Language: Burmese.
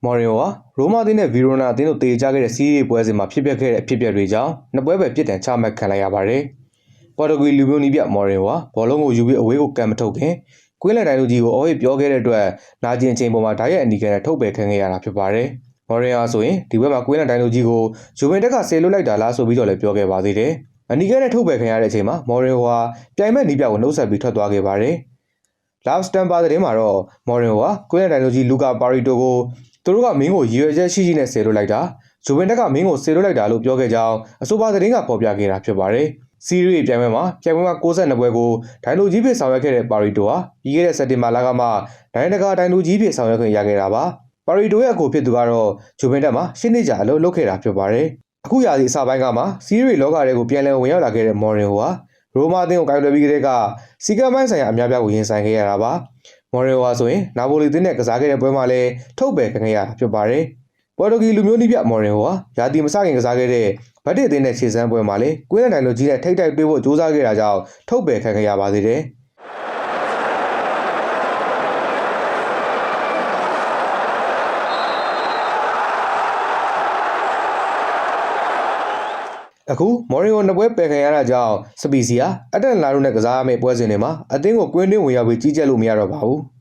မော်ရီယိုဟာရိုမာအသင်းနဲ့ဗီရိုနာအသင်းတို့တေချခဲ့တဲ့စီးရီးပွဲစဉ်မှာဖြစ်ပျက်ခဲ့တဲ့အဖြစ်အပျက်တွေကြောင့်နှစ်ပွဲပဲပြစ်ဒဏ်ချမှတ်ခံလိုက်ရပါတယ်။ပေါ်တူဂီလူမျိုးနီးပြမော်ရီယိုဟာဘောလုံးကိုယူပြီးအဝေးကိုကန်မထုတ်ခင်ကွင်းလန်တိုင်းလူကြီးကိုအော်ဟစ်ပြောခဲ့တဲ့အတွက်နာကျင်ချိန်ပေါ်မှာဓာတ်ရိုက်အနီးကနဲ့ထုတ်ပယ်ခံခဲ့ရတာဖြစ်ပါတယ်။မော်ရီယိုဆိုရင်ဒီပွဲမှာကွင်းလန်တိုင်းလူကြီးကိုဂျူဗင်တက်ကဆေလွတ်လိုက်တာလားဆိုပြီးတော့လည်းပြောခဲ့ပါသေးတယ်။အနီးကနဲ့ထုတ်ပယ်ခံရတဲ့အချိန်မှာမော်ရီယိုဟာပြိုင်မဲ့နီးပြကိုနှုတ်ဆက်ပြီးထွက်သွားခဲ့ပါတယ်။ Love Stamper သတင်းမှာတော့မော်ရီယိုဟာကွင်းလန်တိုင်းလူကြီးလူကာပါရီတိုကိုသူတို့ကမင်းကိုရည်ရွယ်ချက်ရှိနဲ့ဆေလွတ်လိုက်တာဂျိုဗင်တက်ကမင်းကိုဆေလွတ်လိုက်တာလို့ပြောခဲ့ကြောင်းအဆိုပါသတင်းကဖော်ပြခဲ့တာဖြစ်ပါတယ်။စီးရီးပြိုင်ပွဲမှာ62ပွဲကိုဒိုင်လိုကြီးဖြစ်ဆောင်ရွက်ခဲ့တဲ့ပါရီတိုဟာပြီးခဲ့တဲ့စက်တင်ဘာလကမှဒိုင်လိုကြီးဖြစ်ဆောင်ရွက်ခွင့်ရခဲ့တာပါ။ပါရီတိုရဲ့အကိုဖြစ်သူကတော့ဂျိုဗင်တက်မှာရှင်းနေကြအလုပ်လုပ်ခဲ့တာဖြစ်ပါတယ်။အခုရာသီအစပိုင်းကမှစီးရီးလောကတွေကိုပြန်လည်ဝင်ရောက်လာခဲ့တဲ့မော်ရင်ဟိုဟာရိုမာအသင်းကိုကိုင်တွယ်ပြီးတဲ့ကစီကံပိုင်းဆိုင်ရာအများပြားကိုရင်ဆိုင်ခဲ့ရတာပါ။မော်ရီယိုဟာဆိုရင်နာပိုလီအသင်းနဲ့ကစားခဲ့တဲ့ပွဲမှာလည်းထုတ်ပယ်ခံခဲ့ရတာဖြစ်ပါတယ်။ပေါ်တူဂီလူမျိုးနီးပြမော်ရီယိုဟာရာသီမစခင်ကစားခဲ့တဲ့ဗတ်တစ်အသင်းနဲ့ခြေစမ်းပွဲမှာလည်းကွင်းလန်တိုင်လိုကြီးနဲ့ထိတ်တိုက်တွေ့ဖို့ကြိုးစားခဲ့တာကြောင့်ထုတ်ပယ်ခံခဲ့ရပါသေးတယ်။အခုမော်ရီယိုနှစ်ပွဲပယ်ခံရတာကြောင့်စပီစီယာအတန်လာတို့နဲ့ကစားရမယ့်ပွဲစဉ်တွေမှာအသင်းကိုကွင်းတွင်းဝင်ရောက်ပြီးကြီးကြပ်လို့မရတော့ပါဘူး။